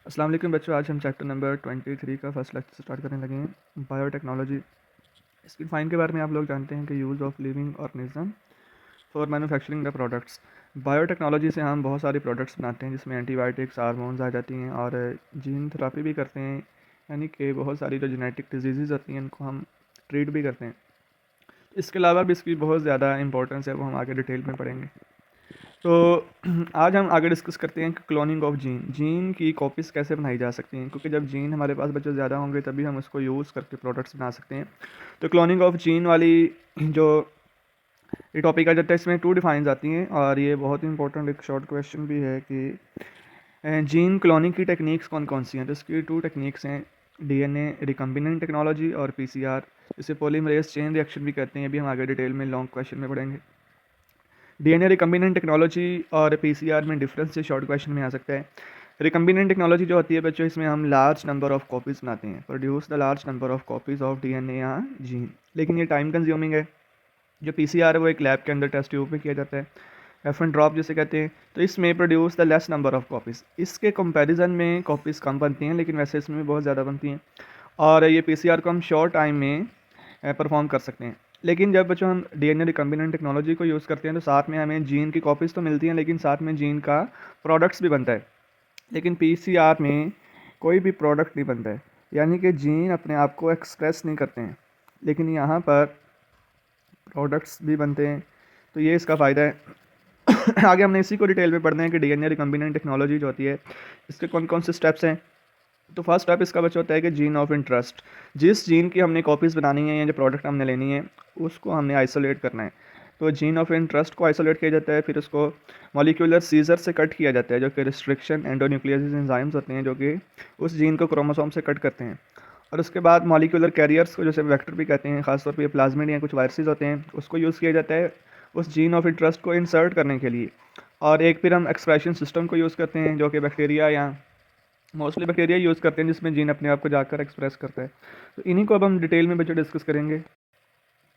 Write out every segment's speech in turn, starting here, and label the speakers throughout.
Speaker 1: अस्सलाम वालेकुम बच्चों, आज हम चैप्टर नंबर 23 का फर्स्ट लेक्चर स्टार्ट करने लगे हैं, बायोटेक्नोलॉजी। इसकी डिफाइन के बारे में आप लोग जानते हैं कि use of living organism for manufacturing the products. Biotechnology से हम बहुत सारे प्रोडक्ट्स बनाते हैं जिसमें एंटीबायोटिक्स, हार्मोन्स आ जाती हैं और जीन थेरापी भी करते हैं, यानी कि बहुत सारी जो जेनेटिक डिजीज़ होती हैं उनको हम ट्रीट भी करते हैं। इसके अलावा भी इसकी बहुत ज़्यादा इंपॉर्टेंस है, वो हम आगे डिटेल में पढ़ेंगे। तो आज हम आगे डिस्कस करते हैं कि क्लोनिंग ऑफ जीन की कॉपीज़ कैसे बनाई जा सकती हैं, क्योंकि जब जीन हमारे पास बच्चे ज़्यादा होंगे तभी हम उसको यूज़ करके प्रोडक्ट्स बना सकते हैं। तो क्लोनिंग ऑफ जीन वाली जो ये टॉपिक आ जाता है, इसमें 2 डिफाइंस आती हैं और ये बहुत ही इंपॉर्टेंट एक शॉर्ट क्वेश्चन भी है कि जीन क्लोनिंग की टेक्निक्स कौन कौन सी हैं। तो इसकी 2 टेक्निक्स हैं, डीएनए रिकम्बिनेंट टेक्नोलॉजी और पीसीआर, इसे पॉलीमरेज चेन रिएक्शन भी कहते हैं। ये भी हम आगे डिटेल में लॉन्ग क्वेश्चन में पढ़ेंगे। डीएनए रिकम्बिनेंट टेक्नोलॉजी और पीसीआर में डिफरेंस से शॉर्ट क्वेश्चन में आ सकता है। रिकम्बिनेंट टेक्नोलॉजी जो होती है बच्चों, इसमें हम लार्ज नंबर ऑफ कॉपीज़ बनाते हैं, produce the large number of copies of DNA या जीन, लेकिन ये टाइम कंज्यूमिंग है। जो पीसीआर है वो एक लैब के अंदर टेस्ट ट्यूब में किया जाता है, एफ एंड ड्रॉप जिसे कहते हैं। तो इसमें produce the less number of copies, इसके कंपैरिजन में कॉपीज़ कम बनती हैं, लेकिन वैसे इसमें बहुत ज़्यादा बनती हैं। और ये पीसीआर को हम शॉर्ट टाइम में परफॉर्म कर सकते हैं। लेकिन जब बच्चों हम डीएनए रिकम्बिनेंट टेक्नोलॉजी को यूज़ करते हैं तो साथ में हमें जीन की कॉपीज़ तो मिलती हैं, लेकिन साथ में जीन का प्रोडक्ट्स भी बनता है। लेकिन पीसीआर में कोई भी प्रोडक्ट नहीं बनता है, यानी कि जीन अपने आप को एक्सप्रेस नहीं करते हैं, लेकिन यहाँ पर प्रोडक्ट्स भी बनते हैं। तो ये इसका फ़ायदा है। आगे हमने इसी को डिटेल में पढ़ना है कि डीएनए रिकम्बिनेंट टेक्नोलॉजी जो होती है इसके कौन कौन से स्टेप्स हैं। तो फर्स्ट स्टेप इसका बच्चा होता है कि जीन ऑफ इंटरेस्ट, जिस जीन की हमने कॉपीज़ बनानी है या जो प्रोडक्ट हमने लेनी है उसको हमने आइसोलेट करना है। तो जीन ऑफ इंटरेस्ट को आइसोलेट किया जाता है, फिर उसको मॉलिक्यूलर सीजर से कट किया जाता है, जो कि रिस्ट्रिक्शन एंडोन्यूक्लियोसिस एंजाइम्स होते हैं जो कि उस जीन को क्रोमोसोम से कट करते हैं। और उसके बाद मॉलिक्यूलर कैरियर्स को, जैसे वेक्टर भी कहते हैं, खासतौर पर प्लाज्मिड या कुछ वायरसेस होते हैं, उसको यूज़ किया जाता है उस जीन ऑफ इंटरेस्ट को इंसर्ट करने के लिए। और एक फिर हम एक्सप्रेशन सिस्टम को यूज़ करते हैं जो कि बैक्टीरिया या मोस्टली बैक्टीरिया यूज़ करते हैं, जिसमें जीन अपने आप को जाकर एक्सप्रेस करता है। तो इन्हीं को अब हम डिटेल में बच्चों डिस्कस करेंगे।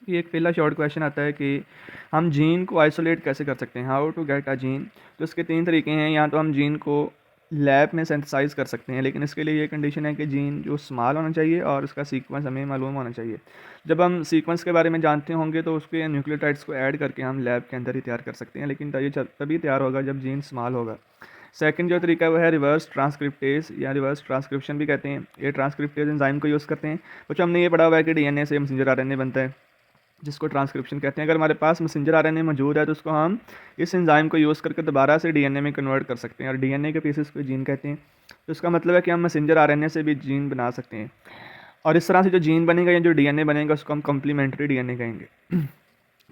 Speaker 1: ये एक पहला शॉर्ट क्वेश्चन आता है कि हम जीन को आइसोलेट कैसे कर सकते हैं, how to get a gene. तो इसके 3 तरीके हैं। या तो हम जीन को लैब में सिंथेसाइज कर सकते हैं, लेकिन इसके लिए ये कंडीशन है कि जीन जो स्मॉल होना चाहिए और उसका सीक्वेंस हमें मालूम होना चाहिए। जब हम सीक्वेंस के बारे में जानते होंगे तो उसके न्यूक्लियोटाइड्स को ऐड करके हम लैब के अंदर ही तैयार कर सकते हैं, लेकिन ये तभी तैयार होगा जब जीन स्मॉल होगा। सेकंड जो तरीका है वो है रिवर्स ट्रांसक्रिप्टेज या रिवर्स ट्रांसक्रिप्शन भी कहते हैं। ये ट्रांसक्रिप्टेज एंजाइम को यूज़ करते हैं। कुछ हमने ये पढ़ा हुआ है कि डीएनए से मैसेंजर आरएनए बनता है, जिसको ट्रांसक्रिप्शन कहते हैं। अगर हमारे पास मैसेंजर आरएनए मौजूद है तो उसको हम इस एंजाइम को यूज़ करके दोबारा से डीएनए में कन्वर्ट कर सकते हैं, और डीएनए के पीसेस को जीन कहते हैं। तो इसका मतलब है कि हम मैसेंजर आरएनए से भी जीन बना सकते हैं, और इस तरह से जो जीन बनेगा या जो डीएनए बनेगा उसको हम कम्प्लीमेंट्री डीएनए कहेंगे।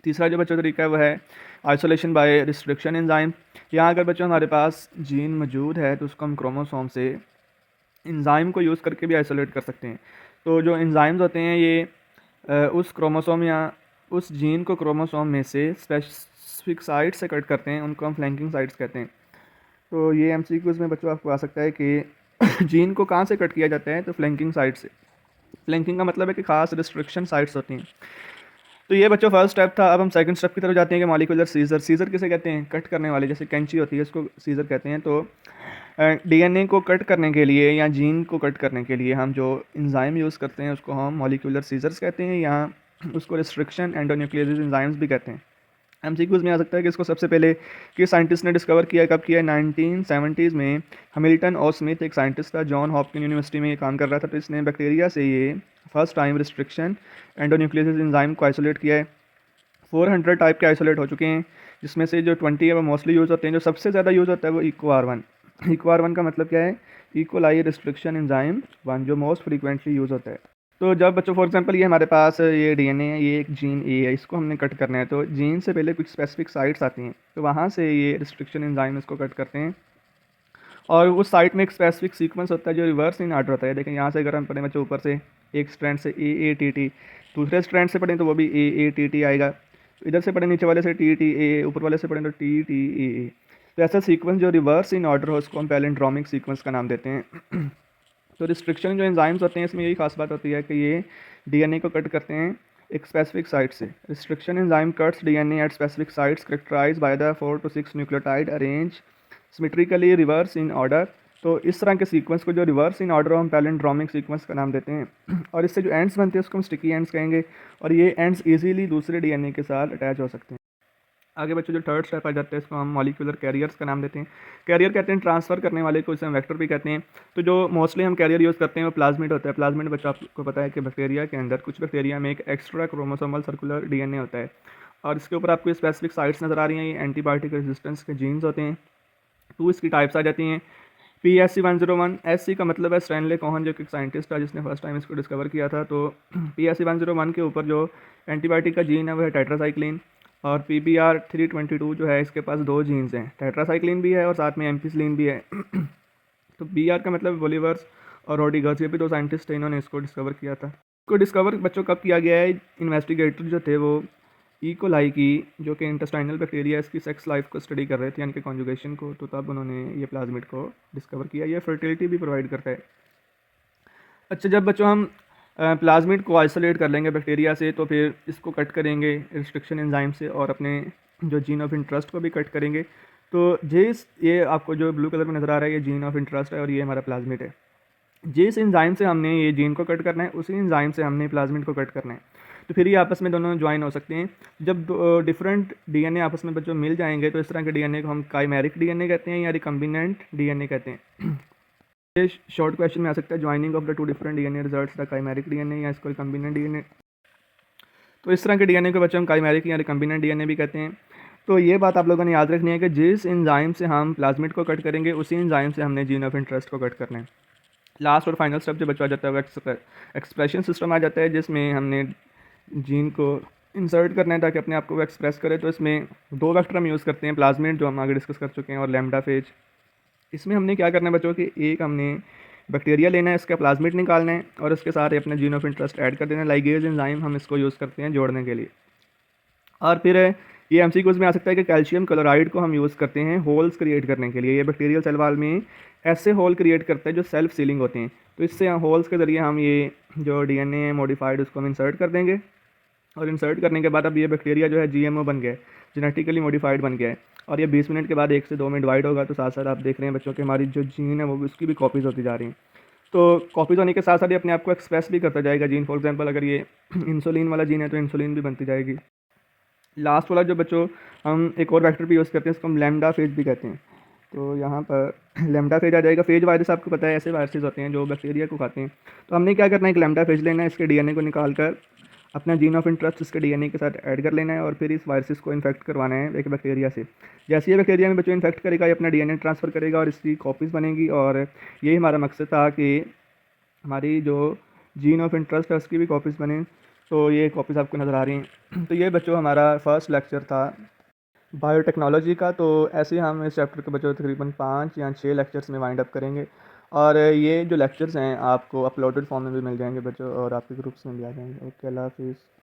Speaker 1: तीसरा जो बच्चों तरीका है वो है आइसोलेशन बाय रिस्ट्रिक्शन एंजाइम। यहाँ अगर बच्चों हमारे पास जीन मौजूद है तो उसको हम क्रोमोसोम से एंजाइम को यूज़ करके भी आइसोलेट कर सकते हैं। तो जो एंजाइम्स होते हैं ये उस क्रोमोसोम या उस जीन को क्रोमोसोम में से स्पेसिफिक साइट से कट करते हैं, उनको हम फ्लैंकिंग साइट्स कहते हैं। तो ये एमसीक्यूज़ में बच्चों आपको आ सकता है कि जीन को कहाँ से कट किया जाता है, तो फ्लैंकिंग साइट से। फ्लैंकिंग का मतलब है कि खास रिस्ट्रिक्शन साइट्स होती हैं। तो ये बच्चों फर्स्ट स्टेप था। अब हम सेकंड स्टेप की तरफ जाते हैं कि मॉलिक्यूलर सीजर। सीजर किसे कहते हैं, कट करने वाले, जैसे कैंची होती है उसको सीजर कहते हैं। तो डीएनए को कट करने के लिए या जीन को कट करने के लिए हम जो एंजाइम यूज़ करते हैं उसको हम मॉलिक्यूलर सीजर्स कहते हैं, या उसको रिस्ट्रिक्शन एंडोन्यूक्लियोसिस एंजाइम्स भी कहते हैं। एमसीक्यूज़ में आ सकता है कि इसको सबसे पहले किस साइंटिस्ट ने डिस्कवर किया, कब किया, 1970s में। हैमिल्टन और स्मिथ एक साइंटिस्ट था, जॉन हॉपकिन यूनिवर्सिटी में ये काम कर रहा था। तो इसने बैक्टीरिया से ये फर्स्ट टाइम रिस्ट्रिक्शन एंडोन्यूक्लियोसिस एंजाइम को आइसोलेट किया है। 400 टाइप के आइसोलेट हो चुके हैं, जिसमें से जो 20 है वो मोस्टली यूज़ होते हैं। जो सबसे ज़्यादा यूज़ होता है वो EcoR1। EcoR1 का मतलब क्या है, इकोलाई रिस्ट्रिक्शन एंजाइम 1, जो मोस्ट फ्रीक्वेंटली यूज़ होता है। तो जब बच्चों फॉर एग्जांपल ये हमारे पास ये डीएनए है, ये एक जीन ए है, इसको हमने कट करना है, तो जीन से पहले कुछ स्पेसिफिक साइट्स आती हैं, तो वहाँ से ये रिस्ट्रिक्शन एंजाइम इसको कट करते हैं, और उस साइट में एक स्पेसिफिक सीक्वेंस होता है जो रिवर्स इन ऑर्डर होता है। देखें यहाँ से अगर हम पढ़ें बच्चों ऊपर से एक स्ट्रैंड से AATT, दूसरे स्ट्रैंड से पढ़ें तो वो भी AATT आएगा, तो इधर से पढ़ें नीचे वाले से TTA, ऊपर वाले से पढ़ें तो TTAA। तो ऐसा सीक्वेंस जो रिवर्स इन ऑर्डर हो उसको हम पैलिंड्रोमिक सीक्वेंस का नाम देते हैं। तो रिस्ट्रिक्शन जो एंजाइम्स होते हैं इसमें यही खास बात होती है कि ये डीएनए को कट करते हैं एक स्पेसिफिक साइट से। Restriction enzyme cuts DNA at specific sites characterized by the 4 to 6 nucleotide arrange symmetrically reverse in order तो इस तरह के सीक्वेंस को जो रिवर्स इन ऑर्डर हम पैलिंड्रोमिक सीक्वेंस का नाम देते हैं। और इससे जो एंड्स बनते हैं उसको हम स्टिकी एंड्स कहेंगे, और ये एंड्स इजीली दूसरे डीएनए के साथ अटैच हो सकते हैं। आगे बच्चों जो थर्ड स्टेप आ जाता है इसको हम मॉलिक्यूलर कैरियर्स का नाम देते हैं। कैरियर कहते हैं ट्रांसफ़र करने वाले को, इसे हम वेक्टर भी कहते हैं। तो जो मोस्टली हम कैरियर यूज़ करते हैं वो प्लाज्मिड होता है। प्लाज्मिड बच्चों आपको पता है कि बैक्टीरिया के अंदर, कुछ बैक्टीरिया में एक एक्स्ट्रा क्रोमोसोमल सर्कुलर डीएनए होता है, और इसके ऊपर आपको स्पेसिफिक साइट्स नज़र आ रही हैं, ये एंटीबायोटिक रेजिस्टेंस के जीन्स होते हैं। टू इसकी टाइप्स आ जाती हैं। PSC101, SC का मतलब है स्टैनले कोहन, जो कि एक साइंटिस्ट था जिसने फर्स्ट टाइम इसको डिस्कवर किया था। तो PSC101 के ऊपर जो एंटीबायोटिक का जीन है वो है टेट्रासाइक्लिन, और PBR322 जो है इसके पास दो जीन्स हैं, टेट्रासाइक्लिन भी है और साथ में एम्पिसिलिन भी है। तो BR का मतलब बोलीवर्स और रोडिगर्स, ये भी दो साइंटिस्ट थे, इन्होंने इसको डिस्कवर किया था। इसको डिस्कवर बच्चों कब किया गया है? इन्वेस्टिगेटर जो थे वो कोलाई की, जो कि इंटेस्टाइनल बैक्टीरिया, इसकी सेक्स लाइफ को स्टडी कर रहे थे, यानी कि कॉन्जुगेशन को, तो तब उन्होंने ये प्लाज्मिड को डिस्कवर किया। ये फर्टिलिटी भी प्रोवाइड करता है। अच्छा, जब बच्चों हम प्लाज्मिड को आइसोलेट कर लेंगे बैक्टीरिया से, तो फिर इसको कट करेंगे रिस्ट्रिक्शन एंजाइम से, और अपने जो जीन ऑफ इंटरेस्ट को भी कट करेंगे। तो ये आपको जो ब्लू कलर में नज़र आ रहा है, ये जीन ऑफ इंटरेस्ट है, और ये हमारा प्लाज्मिड है। जिस एंजाइम से हमने ये जीन को कट करना है, उसी एंजाइम से हमने प्लाज्मिड को कट करना है। तो फिर ये आपस में दोनों ज्वाइन हो सकते हैं। जब डिफरेंट डीएनए आपस में बच्चों मिल जाएंगे, तो इस तरह के डीएनए को हम काइमेरिक डीएनए कहते हैं या रिकम्बिनेंट डीएनए कहते हैं। ये शॉर्ट क्वेश्चन में आ सकता है, joining of the two different DNA results the chimeric DNA, या इसको रिकम्बिनेंट डीएनए। तो इस तरह के डीएनए को बच्चों हम काइमेरिक या रिकम्बिनेंट डीएनए भी कहते हैं। तो ये बात आप लोगों ने याद रखनी है कि जिस एंजाइम से हम प्लाज्मिड को कट करेंगे, उसी एंजाइम से हमने जीन ऑफ इंटरेस्ट को कट करना है। लास्ट और फाइनल स्टेप जो बच्चा आ जाता है वो एक्सप्रेशन सिस्टम आ जाता है, जिसमें हमने जीन को इंसर्ट करना है ताकि अपने आप को वो एक्सप्रेस करे। तो इसमें दो वेक्टर हम यूज़ करते हैं, प्लाज्मिड जो हम आगे डिस्कस कर चुके हैं, और लैम्डा फेज। इसमें हमने क्या करना है बच्चों कि एक हमने बैक्टीरिया लेना है, इसका प्लाज्मिड निकालना है, और इसके साथ अपने जीन ऑफ इंटरेस्ट ऐड कर देना है। लाइगेज एंजाइम हम इसको यूज़ करते हैं जोड़ने के लिए। और फिर ये एमसीक्यूज़ में आ सकता है कि कैल्शियम क्लोराइड को हम यूज़ करते हैं होल्स क्रिएट करने के लिए। ये बैक्टीरियल सेल वाल में ऐसे होल क्रिएट करता है जो सेल्फ सीलिंग होते हैं। तो इससे होल्स के ज़रिए हम ये जो डीएनए मॉडिफाइड उसको हम इंसर्ट कर देंगे, और इंसर्ट करने के बाद अब ये बैक्टीरिया जो है जीएमओ बन गया है, जेनेटिकली मॉडिफाइड बन गया है, और ये 20 मिनट के बाद 1 से 2 में डिवाइड होगा। तो साथ साथ आप देख रहे हैं बच्चों कि हमारी जो जीन है वो भी, उसकी भी कॉपीज़ होती जा रही हैं। तो कॉपीज़ होने के साथ साथ ये अपने आप को एक्सप्रेस भी करता जाएगा जीन। फॉर एग्जांपल अगर ये इंसुलिन वाला जीन है तो इंसुलिन भी बनती जाएगी। लास्ट वाला जो बच्चों हम एक और वेक्टर भी यूज़ करते हैं, इसको हम लैम्डा फेज भी कहते हैं। तो यहाँ पर लैम्डा फेज आ जाएगा। फेज वायरस आपको पता है ऐसे वायरसेस होते हैं जो बैक्टीरिया को खाते हैं। तो हमने क्या करना है, एक लैम्डा फेज लेना है, इसके डीएनए को निकाल कर अपना जीन ऑफ इंटरेस्ट इसके डीएनए के साथ ऐड कर लेना है, और फिर इस वायरसेस को इन्फेक्ट करवाना है एक बैक्टीरिया से। जैसे ये बैक्टीरिया में बच्चों इन्फेक्ट करेगा, ये अपना डीएनए ट्रांसफ़र करेगा और इसकी कॉपीज़ बनेगी। और यही हमारा मकसद था कि हमारी जो जीन ऑफ इंटरेस्ट है उसकी भी कॉपीज़ बने। तो ये कॉपीज़ आपको नज़र आ रही हैं। तो ये बच्चों हमारा फर्स्ट लेक्चर था बायोटेक्नोलॉजी का। तो ऐसे ही हम इस चैप्टर के बच्चों तकरीबन 5 या 6 लेक्चर्स में वाइंड अप करेंगे, और ये जो लेक्चर्स हैं आपको अपलोडेड फॉर्म में भी मिल जाएंगे बच्चों, और आपके ग्रुप्स में भी आ जाएंगे। ओके, अल्लाह हाफिज़।